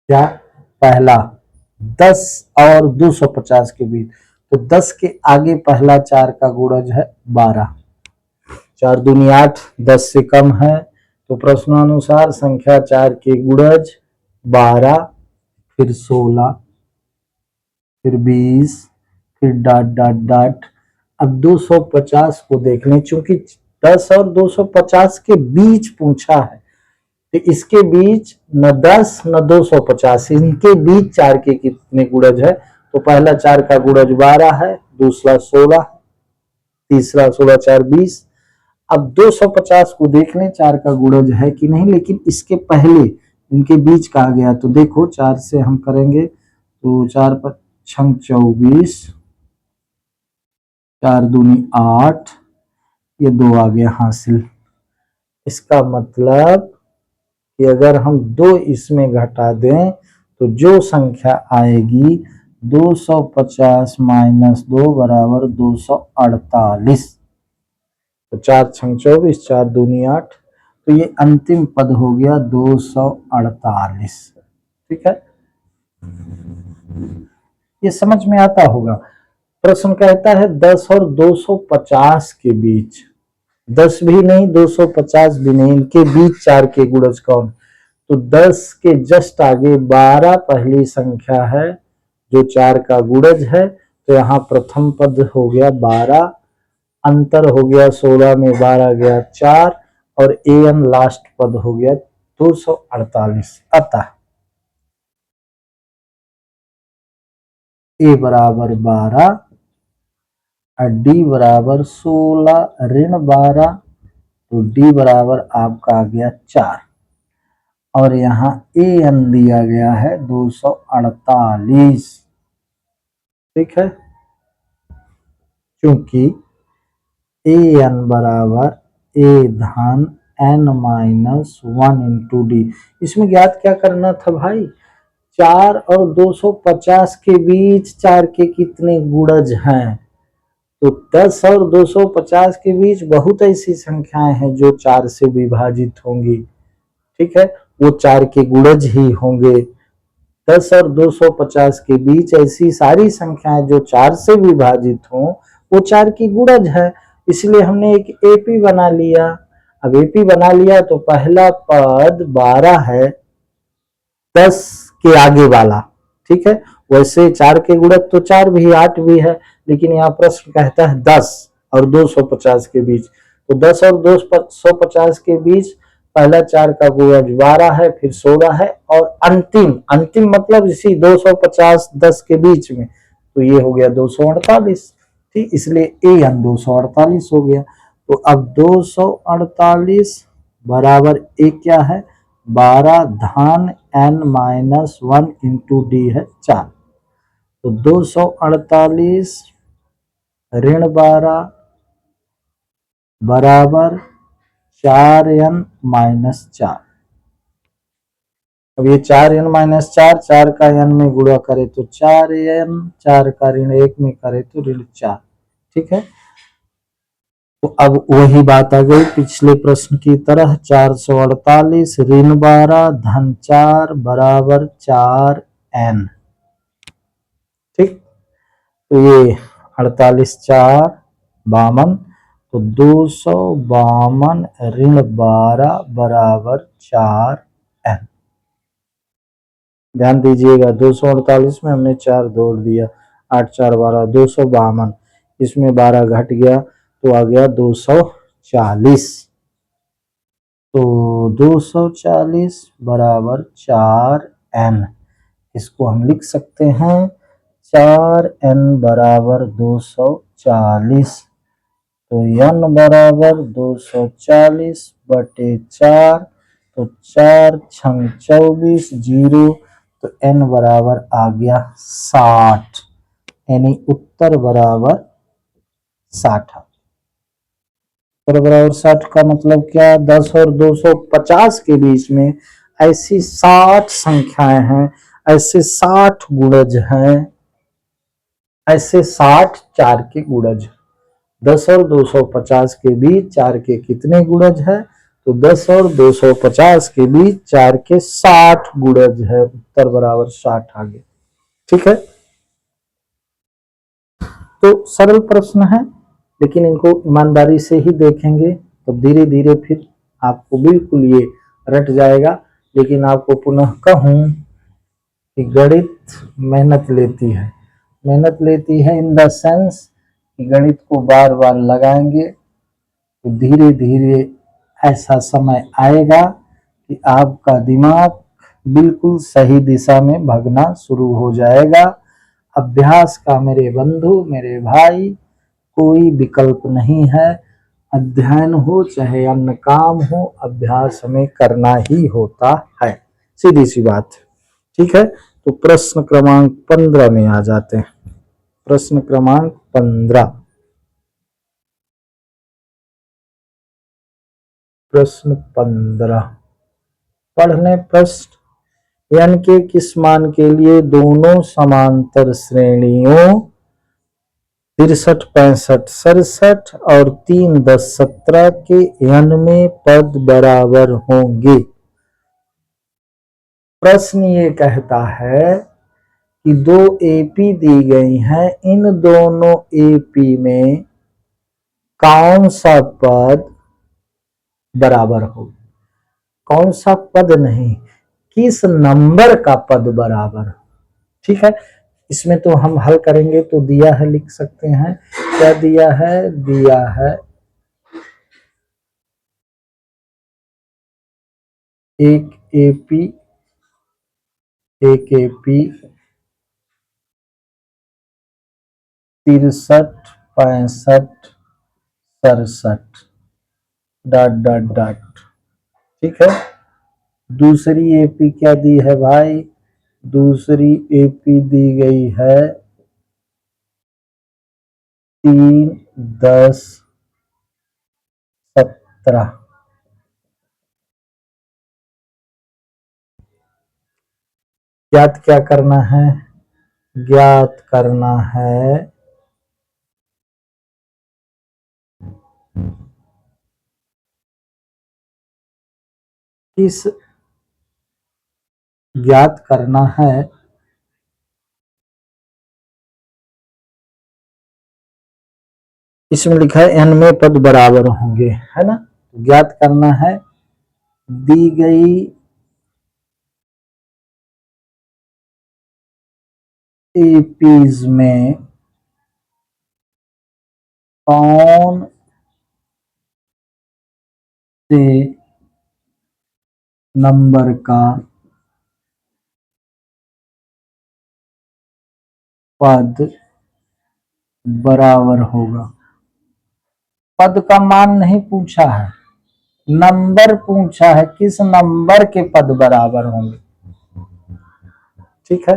क्या? पहला 10 और 250 के बीच, तो 10 के आगे पहला 4 का गुणज है 12। 4 दूनी 8, 10 से कम है, तो प्रश्नानुसार संख्या 4 के गुणज 12, फिर 16, फिर 20, फिर डॉट डॉट डॉट। अब 250 को देख लें, चूंकि 10 और 250 के बीच पूछा है तो इसके बीच न 10 न 250, इनके बीच 4 के कितने गुणज है? तो पहला 4 का गुणज 12 है, दूसरा 16, तीसरा 16 4 20। अब 250 को देख लें 4 का गुणज है कि नहीं, लेकिन इसके पहले इनके बीच कहा गया तो देखो 4 से हम करेंगे तो 4 पर 6 24, 4 दूनी 8, ये 2 आ गया हासिल। इसका मतलब कि अगर हम 2 इसमें घटा दें तो जो संख्या आएगी 250 माइनस 2 बराबर 248। तो 4 6 24, 4 दूनी 8, तो ये अंतिम पद हो गया 248। ठीक है, ये समझ में आता होगा। प्रश्न कहता है 10 और 250 के बीच, 10 भी नहीं 250 भी नहीं, इनके बीच 4 के गुणज कौन? तो 10 के जस्ट आगे 12 पहली संख्या है जो 4 का गुणज है। तो यहाँ प्रथम पद हो गया 12, अंतर हो गया 16 में 12 गया 4, और an लास्ट पद हो गया 248। अतः ए बराबर 12 और डी बराबर 16 ऋण 12, तो डी बराबर आपका आ गया 4। और यहाँ ए एन दिया गया है 248। ठीक है, क्योंकि ए एन बराबर ए धन एन माइनस 1 इंटू डी। इसमें ज्ञात क्या करना था भाई, 4 और 250 के बीच 4 के कितने गुणज हैं। तो 10 और 250 के बीच बहुत ऐसी संख्याएं हैं जो 4 से विभाजित होंगी। ठीक है, वो 4 के गुणज ही होंगे। 10 और 250 के बीच ऐसी सारी संख्याएं जो 4 से विभाजित हों वो 4 की गुणज है, इसलिए हमने एक एपी बना लिया। अब एपी बना लिया तो पहला पद 12 है 10 के आगे वाला। ठीक है, वैसे 4 के गुणज तो 4 भी 8 भी है, लेकिन यहाँ प्रश्न कहता है 10 और 250 के बीच, तो 10 और 250 के बीच पहला 4 का गुणज 12 है, फिर 16 है, और अंतिम अंतिम मतलब इसी 250 10 के बीच में, तो ये हो गया 248। ठीक, इसलिए ए एन 248 हो गया। तो अब 248 बराबर ए क्या है, 12 धन एन माइनस 1 इंटू डी है 4। तो 248 ऋण 12 बराबर 4n माइनस 4। अब ये 4n माइनस 4, 4 का n में गुणा करे तो 4n, 4 का ऋण 1 में करे तो ऋण 4। ठीक है, तो अब वही बात आ गई पिछले प्रश्न की तरह, 448 ऋण 12 धन 4 बराबर 4n। ठीक, तो ये 48 4 52, तो 252 ऋण 12 बराबर 4n। ध्यान दीजिएगा 248 में हमने 4 जोड़ दिया, 8 4 12, 252, इसमें 12 घट गया तो आ गया 240। तो 240 बराबर 4n, इसको हम लिख सकते हैं 4n बराबर 240। तो n बराबर 240 बटे 4, तो 4 छंग 24 जीरो, तो n बराबर आ गया 60, यानी उत्तर बराबर 60। उत्तर बराबर 60 का मतलब क्या, 10 और 250 के बीच में ऐसी 60 संख्याएं हैं, ऐसे 60 गुणज हैं, ऐसे 60 4 के गुणज। 10 और 250 के बीच 4 के कितने गुणज है, तो 10 और 250 के बीच 4 के 60 गुणज है, उत्तर बराबर 60 आ गया। ठीक है, तो सरल प्रश्न है, लेकिन इनको ईमानदारी से ही देखेंगे तो धीरे धीरे फिर आपको बिल्कुल ये रट जाएगा। लेकिन आपको पुनः कहूं कि गणित मेहनत लेती है, मेहनत लेती है इन द सेंस कि गणित को बार बार लगाएंगे तो धीरे धीरे ऐसा समय आएगा कि आपका दिमाग बिल्कुल सही दिशा में भगना शुरू हो जाएगा। अभ्यास का मेरे बंधु मेरे भाई कोई विकल्प नहीं है, अध्ययन हो चाहे अन्य काम हो, अभ्यास हमें करना ही होता है, सीधी सी बात। ठीक है, तो प्रश्न क्रमांक 15 में आ जाते हैं। प्रश्न क्रमांक 15, प्रश्न 15 पढ़ने प्रश्न, n के किस मान के लिए दोनों समांतर श्रेणियों 63 65 67 और 3 10 17 के n में पद बराबर होंगे। प्रश्न ये कहता है कि दो एपी दी गई हैं, इन दोनों एपी में कौन सा पद बराबर हो, कौन सा पद नहीं, किस नंबर का पद बराबर। ठीक है, इसमें तो हम हल करेंगे तो दिया है, लिख सकते हैं क्या दिया है, दिया है एक एपी 63, 65, 67 डॉट डॉट डॉट। ठीक है, दूसरी एपी क्या दी है भाई? दूसरी एपी दी गई है 3, 10, 17। ज्ञात क्या करना है? ज्ञात करना है किस, ज्ञात करना है इसमें लिखा है n में पद बराबर होंगे, है ना। ज्ञात करना है दी गई एपीज में कौन से नंबर का पद बराबर होगा। पद का मान नहीं पूछा है, नंबर पूछा है, किस नंबर के पद बराबर होंगे। ठीक है,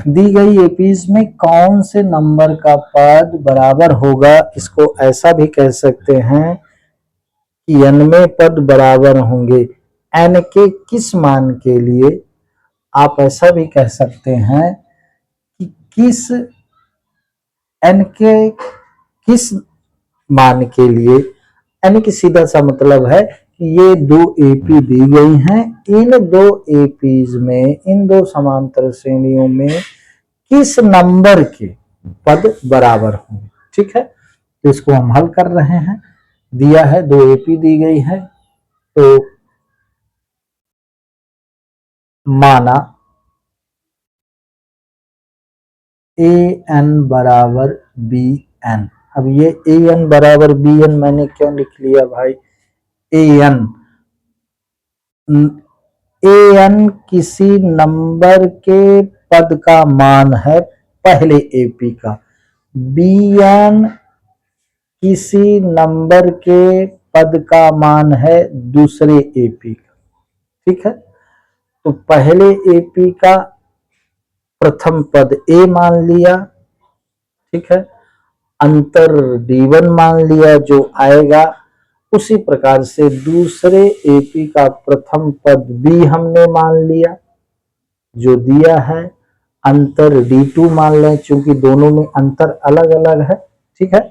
दी गई एपीज में कौन से नंबर का पद बराबर होगा, इसको ऐसा भी कह सकते हैं कि n में पद बराबर होंगे n के किस मान के लिए। आप ऐसा भी कह सकते हैं कि किस n के किस मान के लिए, यानी कि सीधा सा मतलब है कि ये दो एपी दी गई हैं, इन दो एपीज में, इन दो समांतर श्रेणियों में किस नंबर के पद बराबर होंगे। ठीक है, तो इसको हम हल कर रहे हैं। दिया है, दो एपी दी गई है, तो माना ए एन बराबर बी एन। अब ये ए एन बराबर बी एन मैंने क्यों लिख लिया भाई? ए एन किसी नंबर के पद का मान है पहले एपी का, बी एन किसी नंबर के पद का मान है दूसरे एपी का। ठीक है, तो पहले एपी का प्रथम पद ए मान लिया, ठीक है, अंतर D1 मान लिया जो आएगा। उसी प्रकार से दूसरे एपी का प्रथम पद बी हमने मान लिया जो दिया है, अंतर D2 मान लें क्योंकि दोनों में अंतर अलग अलग है। ठीक है,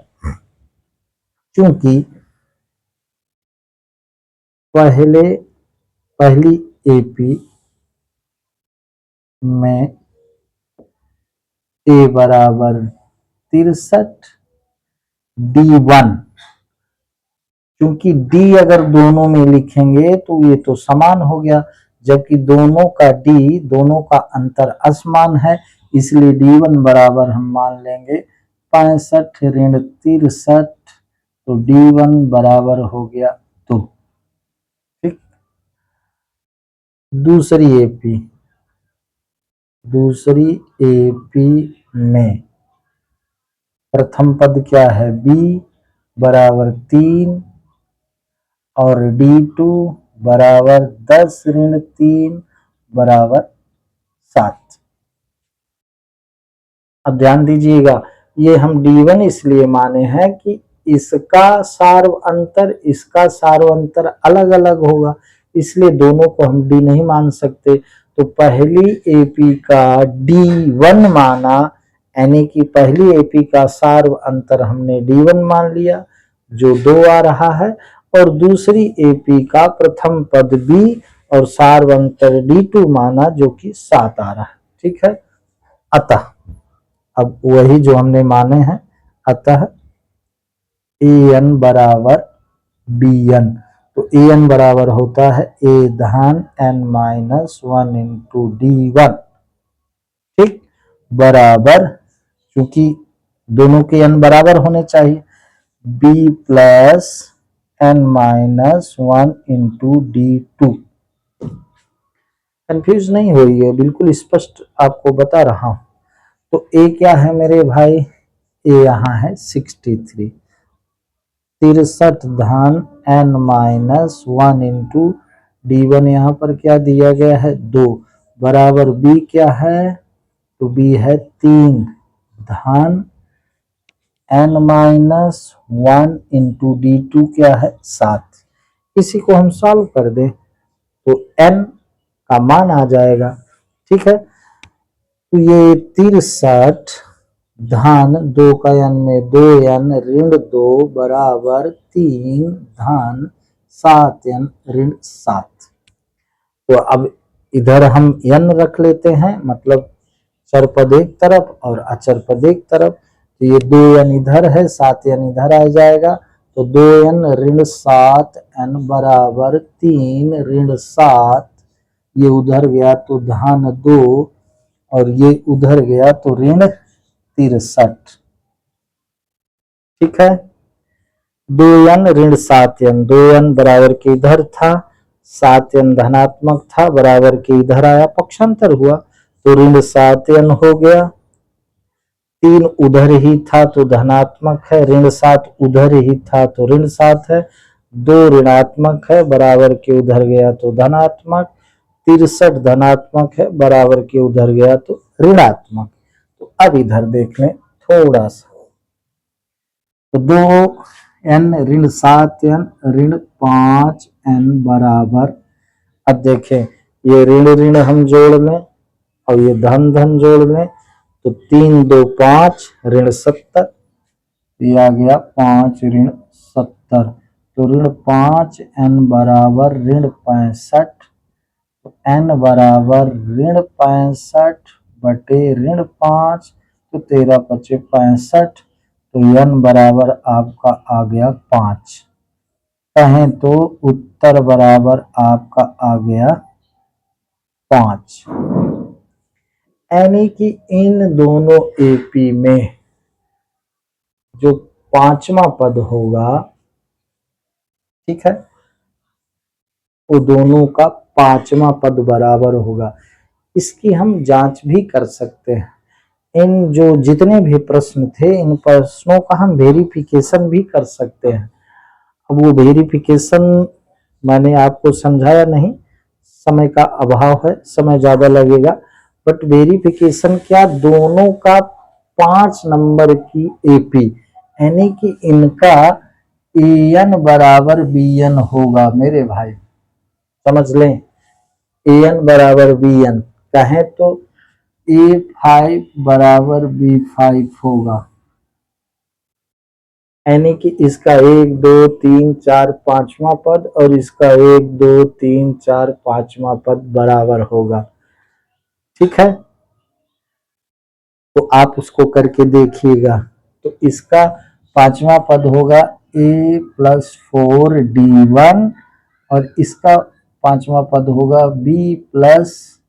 क्योंकि पहली एपी में ए बराबर 63, D1, क्योंकि डी अगर दोनों में लिखेंगे तो ये तो समान हो गया, जबकि दोनों का डी, दोनों का अंतर असमान है, इसलिए D1 बराबर हम मान लेंगे 65 ऋण 63, तो D1 बराबर हो गया 2। ठीक, दूसरी एपी में प्रथम पद क्या है? बी बराबर 3 और D2 बराबर 10 ऋण 3 बराबर 7। अब ध्यान दीजिएगा, ये हम D1 इसलिए माने हैं कि इसका सार्व अंतर, इसका सार्व अंतर अलग अलग होगा, इसलिए दोनों को हम D नहीं मान सकते। तो पहली एपी का D1 माना, यानी कि पहली एपी का सार्व अंतर हमने D1 मान लिया जो 2 आ रहा है, और दूसरी एपी का प्रथम पद B और सार्व अंतर D2 माना जो कि 7 आ रहा है। ठीक है, अतः अब वही जो हमने माने हैं, अतः ए एन बराबर बी एन, तो ए एन बराबर होता है ए धन एन माइनस 1 इंटू D1। ठीक, बराबर, क्योंकि दोनों के एन बराबर होने चाहिए, B plus N minus 1 into D2। Confuse नहीं हुई है, बिल्कुल स्पष्ट आपको बता रहा हूं। तो ए क्या है मेरे भाई, ए यहाँ है 63, 63 धन n माइनस 1 इंटू D1 यहाँ पर क्या दिया गया है 2 बराबर b क्या है, तो b है 3 धन n माइनस 1 इंटू D2 क्या है 7। इसी को हम सॉल्व कर दें तो n का मान आ जाएगा। ठीक है, तो ये 63 धन 2 का n में 2n ऋण 2 बराबर 3 धन 7n ऋण 7। तो अब इधर हम n रख लेते हैं, मतलब चर पद एक तरफ और अचर पद एक तरफ। तो ये 2n इधर है, 7n इधर आ जाएगा, तो 2n ऋण 7n बराबर 3 ऋण 7, ये उधर गया तो धन 2 और ये उधर गया तो ऋण 63। ठीक है, 2n ऋण 7n, 2n बराबर के इधर था, 7n धनात्मक था, बराबर के इधर आया, पक्षांतर हुआ तो ऋण 7n हो गया, 3 उधर ही था तो धनात्मक है, ऋण 7 उधर ही था तो ऋण 7 है, 2 ऋणात्मक है, बराबर के उधर गया तो धनात्मक, 63 धनात्मक है, बराबर के उधर गया तो ऋणात्मक। तो अब इधर देख लें थोड़ा सा, तो 2n ऋण 7n ऋण 5n बराबर, अब देखें ये ऋण ऋण हम जोड़ लें और ये धन धन जोड़ लें तो 3 2 5 ऋण 70, ये आ गया 5 ऋण 70, तो ऋण 5n बराबर ऋण 65, तो n बराबर ऋण 65 बटे ऋण 5, तो 13 पचे 65, तो n बराबर आपका आ गया 5। कहें तो उत्तर बराबर आपका आ गया 5। यानी कि इन दोनों एपी में जो पांचवा पद होगा, ठीक है, वो दोनों का पांचवा पद बराबर होगा। इसकी हम जांच भी कर सकते हैं। इन जो जितने भी प्रश्न थे, इन प्रश्नों का हम वेरिफिकेशन भी कर सकते हैं। अब वो वेरिफिकेशन मैंने आपको समझाया नहीं, समय का अभाव है, समय ज्यादा लगेगा, बट वेरिफिकेशन क्या, दोनों का 5 नंबर की एपी, यानी कि इनका an बराबर bn होगा मेरे भाई, समझ लें, an बराबर bn, कहें तो a5 बराबर b5 होगा, यानी कि इसका 1 2 3 4 5वां पद और इसका 1 2 3 4 5वां पद बराबर होगा। ठीक है, तो आप उसको करके देखिएगा। तो इसका पांचवा पद होगा a प्लस 4d1 और इसका पांचवा पद होगा b प्लस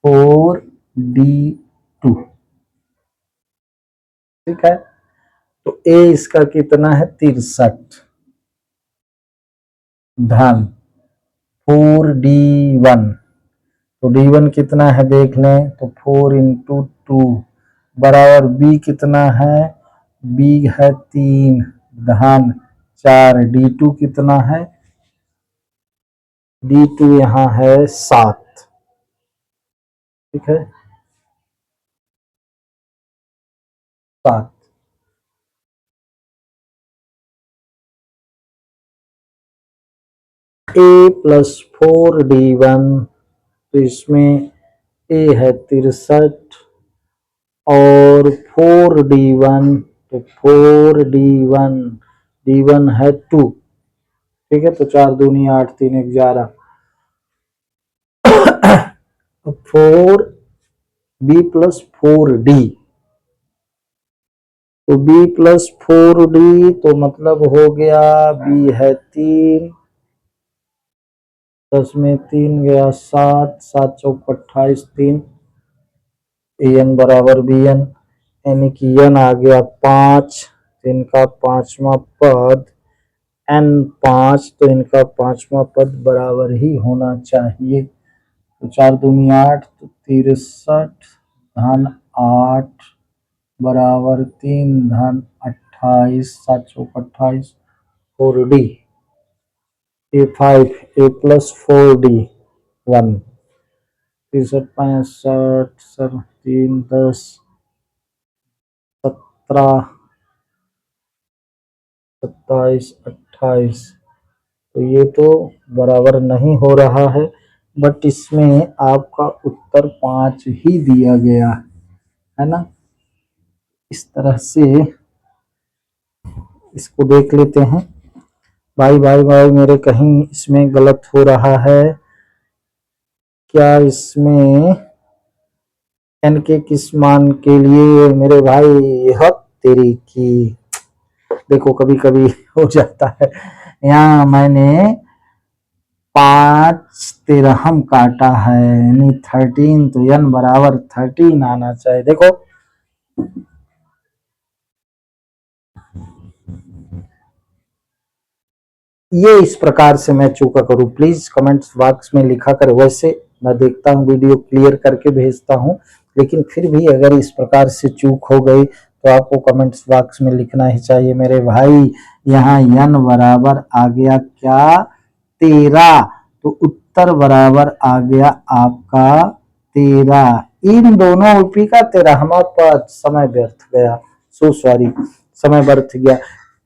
4d2। ठीक है, तो a इसका कितना है 63 धन 4d1, तो d1 कितना है देख लें, तो 4 इंटू 2 बराबर b कितना है, b है 3 धन 4, d2 कितना है, d2 यहाँ है 7। ठीक है, 7, a प्लस 4d1, तो इसमें a है 63 और 4d1, तो 4d1, d1 है 2। ठीक है, तो 4 दूनी 8 3 11, 4 b प्लस 4d, तो b प्लस 4d, तो मतलब हो गया b है 3, 10 में 3 गया 7, 7 चौक 28, 3 an बराबर bn, यानी कि n आ गया 5, तो इनका पांचवा पद n 5, तो इनका पांचवा पद बराबर ही होना चाहिए। तो 4 दूनी 8, तो 63 धन 8 बराबर 3 धन 28, 7 चौक 28, 4D, A5, A plus 4D 1, 63, 65, sir 3, 10, 17, 27, 28। तो ये तो बराबर नहीं हो रहा है, बट इसमें आपका उत्तर 5 ही दिया गया है ना। इस तरह से इसको देख लेते हैं। भाई भाई भाई मेरे कहीं इसमें गलत हो रहा है क्या? इसमें n के किस मान के लिए मेरे भाई? हक तेरी की, देखो कभी कभी हो जाता है। यहाँ मैंने 5 तिरहम काटा है, यानी 13, तो n बराबर 13 आना चाहिए। देखो ये इस प्रकार से मैं चूका करूं, प्लीज कमेंट्स बॉक्स में लिखा कर। वैसे मैं देखता हूं, वीडियो क्लियर करके भेजता हूं, लेकिन फिर भी अगर इस प्रकार से चूक हो गई तो आपको कमेंट्स बॉक्स में लिखना ही चाहिए मेरे भाई। यहाँ n बराबर आ गया क्या? 13, तो उत्तर बराबर आ गया आपका 13। इन दोनों ओपी का 13वां पद। समय व्यर्थ गया, सो सॉरी, समय व्यर्थ गया।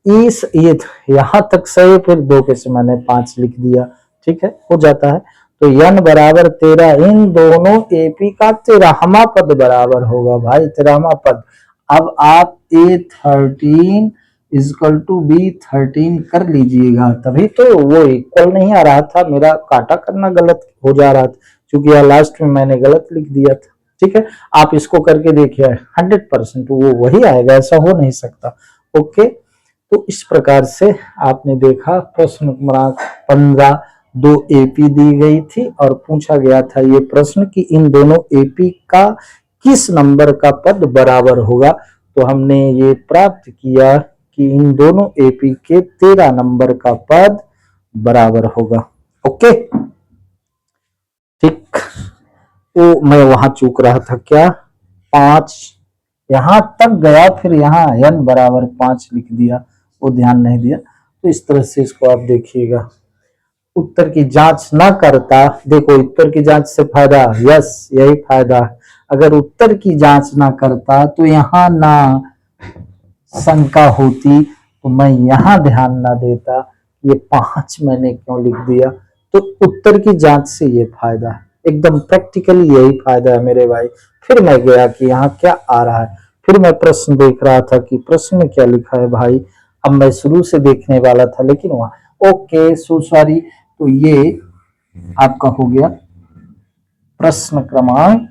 इस ये यहाँ तक सही, फिर 2 के से मैंने 5 लिख दिया, ठीक है, हो जाता है। तो n बराबर 13, इन दोनों एपी का 13वां पद बराबर होगा भाई, 13वां पद। अब आप A13 इजकल टू B13 कर लीजिएगा, तभी तो वो इक्वल नहीं आ रहा था, मेरा काटा करना गलत हो जा रहा था, क्योंकि यह लास्ट में मैंने गलत लिख दिया था। ठीक है, आप इसको करके देखिए, 100% वो वही आएगा, ऐसा हो नहीं सकता। ओके, तो इस प्रकार से आपने देखा प्रश्न क्रमांक 15 दो एपी दी गई थी और पूछा गया था ये प्रश्न कि इन दोनों एपी का किस नंबर का पद बराबर होगा। तो हमने ये प्राप्त किया कि इन दोनों एपी के 13 नंबर का पद बराबर होगा। ओके, ठीक। तो मैं वहां चूक रहा था क्या? 5 यहां तक गया, फिर यहाँ n बराबर 5 लिख दिया, वो ध्यान नहीं दिया। तो इस तरह से इसको आप देखिएगा। उत्तर की जांच ना करता, देखो उत्तर की जांच से फायदा, यस यही फायदा। अगर उत्तर की जांच ना करता तो यहाँ ना शंका होती, तो मैं यहाँ ध्यान ना देता, ये 5 मैंने क्यों लिख दिया। तो उत्तर की जांच से ये फायदा है, एकदम प्रैक्टिकली यही फायदा है मेरे भाई। फिर मैं गया कि यहाँ क्या आ रहा है, फिर मैं प्रश्न देख रहा था कि प्रश्न में क्या लिखा है भाई। अब मैं शुरू से देखने वाला था, लेकिन वहां ओके, सो सॉरी। तो ये आपका हो गया प्रश्न क्रमांक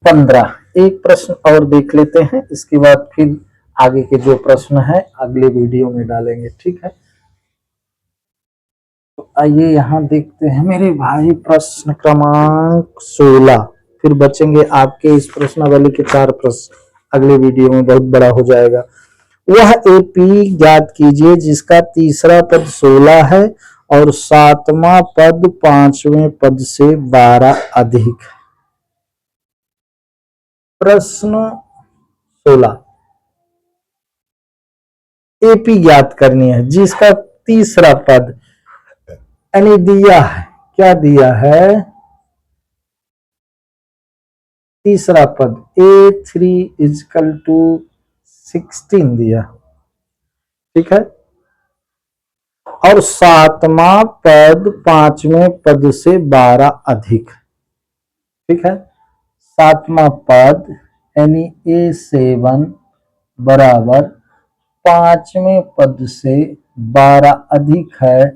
15। एक प्रश्न और देख लेते हैं, इसके बाद फिर आगे के जो प्रश्न है अगले वीडियो में डालेंगे, ठीक है। तो आइए यहाँ देखते हैं मेरे भाई प्रश्न क्रमांक 16। फिर बचेंगे आपके इस प्रश्नावली के 4 प्रश्न, अगले वीडियो में बहुत बड़ा हो जाएगा। वह एपी ज्ञात कीजिए जिसका तीसरा पद 16 है और 7वां पद 5वें पद से 12 अधिक। प्रश्न 16, एपी ज्ञात करनी है जिसका तीसरा पद यानी दिया है, क्या दिया है? तीसरा पद A3 इजकल टू 16 दिया, ठीक है, और 7वां पद 5वें पद से 12 अधिक, ठीक है। 7वां पद यानी A7 बराबर 5वें पद से 12 अधिक है।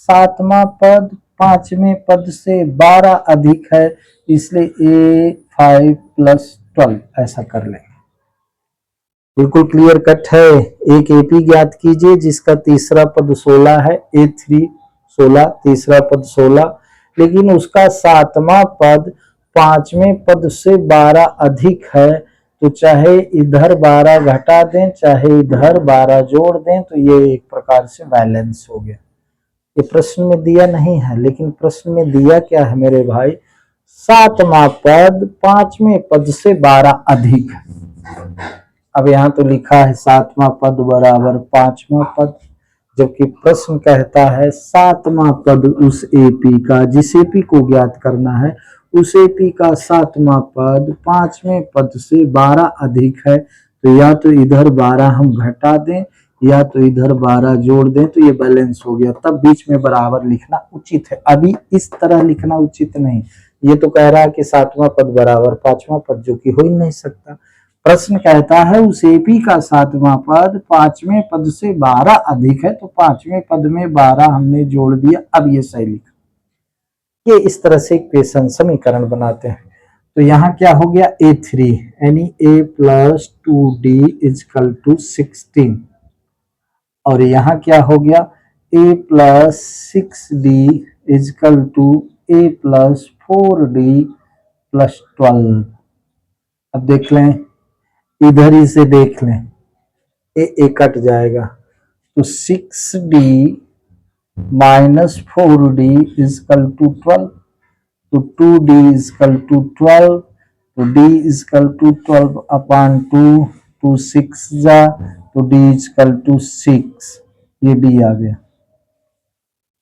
7वां पद 5वें पद से 12 अधिक है, इसलिए A5 प्लस 12 ऐसा कर लेंगे। बिल्कुल क्लियर कट है। एक एपी ज्ञात कीजिए जिसका तीसरा पद 16 है, A3 16, तीसरा पद 16, लेकिन उसका 7वां पद 5वें पद से 12 अधिक है। तो चाहे इधर 12 घटा दें, चाहे इधर 12 जोड़ दें, तो ये एक प्रकार से बैलेंस हो गया। ये प्रश्न में दिया नहीं है, लेकिन प्रश्न में दिया क्या है मेरे भाई? 7वां पद 5वें पद से 12 अधिक है। अब यहाँ तो लिखा है 7वां पद बराबर 5वां पद, जबकि प्रश्न कहता है 7वां पद उस एपी का, जिस एपी को ज्ञात करना है उस एपी का 7वां पद 5वें पद से 12 अधिक है। तो या तो इधर 12 हम घटा दें या तो इधर 12 जोड़ दें, तो ये बैलेंस हो गया। तब बीच में बराबर लिखना उचित है, अभी इस तरह लिखना उचित नहीं। ये तो कह रहा है कि 7वां पद बराबर 5वां पद, जो कि हो ही नहीं सकता। प्रश्न कहता है उस एपी का 7वां पद 5वें पद से 12 अधिक है, तो 5वें पद में 12 हमने जोड़ दिया। अब ये सही लिखा। ये इस तरह से इक्वेशन समीकरण बनाते हैं। तो यहाँ क्या हो गया, A3 यानी A plus 2D is equal to 16, और यहाँ क्या हो गया A plus 6D equal to A plus 4D plus 12। अब देख लें, इधर ही से देख लें, ए कट जाएगा, तो 6D minus 4D is equal to 12, तो 2D इजकल टू 12, तो D इजकल टू 12 अपॉन 2, 2 6 जा, तो D इजकल टू 6, ये D आ गया।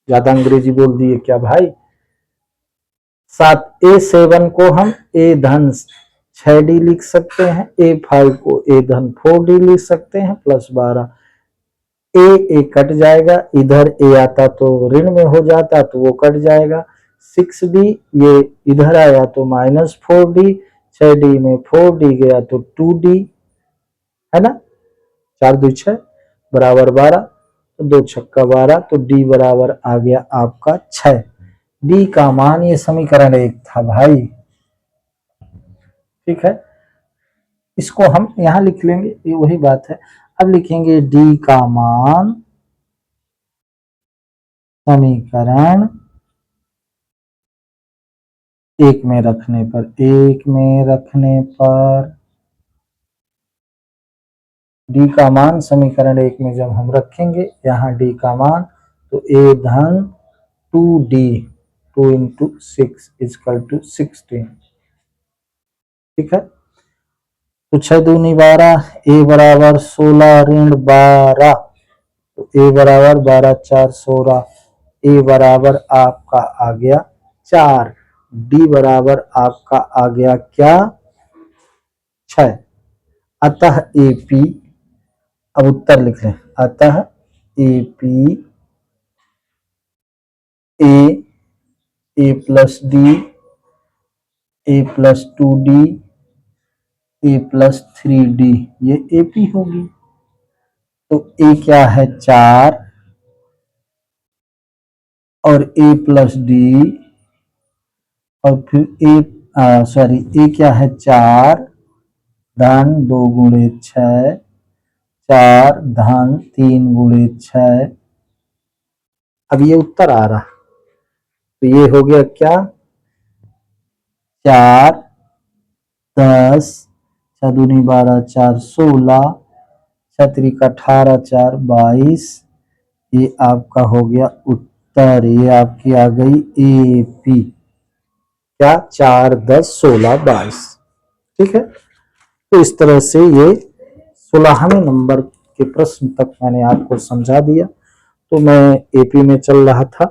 ज्यादा अंग्रेजी बोल दिए क्या भाई। A7 को हम A धन 6D लिख सकते हैं, A5 को A धन 4D लिख सकते हैं प्लस 12। ए कट जाएगा, इधर ए आता तो ऋण में हो जाता, तो वो कट जाएगा। 6D ये इधर आया तो माइनस 4D, 6D में 4D गया तो 2D, है ना। 4 2 6 बराबर 12, तो 2 छक्का 12, तो D बराबर आ गया आपका 6। D का मान, ये समीकरण 1 था भाई, ठीक है। इसको हम यहां लिख लेंगे, ये वही बात है। अब लिखेंगे D का मान समीकरण 1 में रखने पर, 1 में रखने पर D का मान समीकरण 1 में जब हम रखेंगे, यहाँ D का मान, तो A धन 2D 2 इंटू 6 इजकल टू 16, ठीक है। तो 6 दूनी 12, A बराबर 16 ऋण 12, तो A बराबर 12 4 16, A बराबर आपका आ गया 4, D बराबर आपका आ गया क्या 6। अतः AP, अब उत्तर लिख लें, अतः AP A plus D, A plus 2D, A plus 3D, ये AP होगी। तो A क्या है 4, और A प्लस D, और फिर A क्या है 4 धन 2 गुणे 6, 4 धन 3 गुणे 6। अब ये उत्तर आ रहा, तो ये हो गया क्या 4 10, 6 दूनी 12 4 16, 6 त्रिका 18 4 22, ये आपका हो गया उत्तर। ये आपकी आ गई AP, क्या 4 10 16 22, ठीक है। तो इस तरह से ये 16वें नंबर के प्रश्न तक मैंने आपको समझा दिया। तो मैं AP में चल रहा था,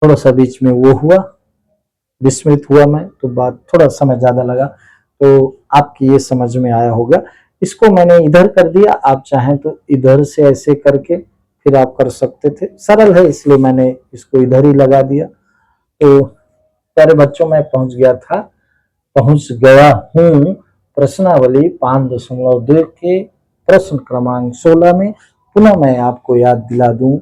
थोड़ा सा बीच में वो हुआ, विस्मृत हुआ मैं, तो बात थोड़ा समय ज्यादा लगा, तो आपकी ये समझ में आया होगा। इसको मैंने इधर कर दिया, आप चाहें तो इधर से ऐसे करके फिर आप कर सकते थे, सरल है इसलिए मैंने इसको इधर ही लगा दिया। तो प्यारे बच्चों, मैं पहुंच गया हूं प्रश्नावली 5.2 के प्रश्न क्रमांक 16 में। पुनः मैं आपको याद दिला दूं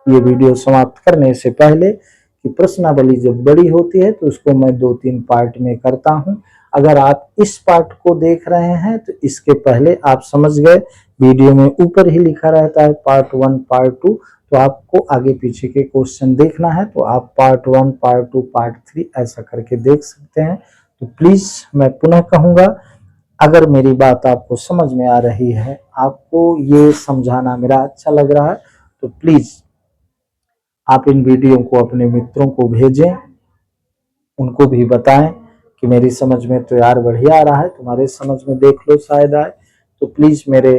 ये वीडियो समाप्त करने से पहले कि प्रश्नावली जब बड़ी होती है तो उसको मैं 2-3 पार्ट में करता हूं। अगर आप इस पार्ट को देख रहे हैं तो इसके पहले आप समझ गए, वीडियो में ऊपर ही लिखा रहता है पार्ट 1 पार्ट 2, तो आपको आगे पीछे के क्वेश्चन देखना है तो आप पार्ट 1 पार्ट 2 पार्ट 3 ऐसा करके देख सकते हैं। तो प्लीज मैं पुनः कहूंगा, अगर मेरी बात आपको समझ में आ रही है, आपको ये समझाना मेरा अच्छा लग रहा है, तो प्लीज आप इन वीडियो को अपने मित्रों को भेजें, उनको भी बताएं कि कि मेरी समझ में तो यार बढ़िया आ रहा है, तुम्हारे समझ में देख लो शायद आए, तो प्लीज़ मेरे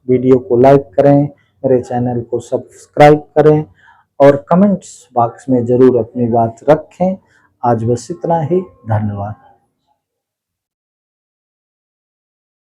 वीडियो को लाइक करें, मेरे चैनल को सब्सक्राइब करें और कमेंट्स बॉक्स में ज़रूर अपनी बात रखें। आज बस इतना ही, धन्यवाद।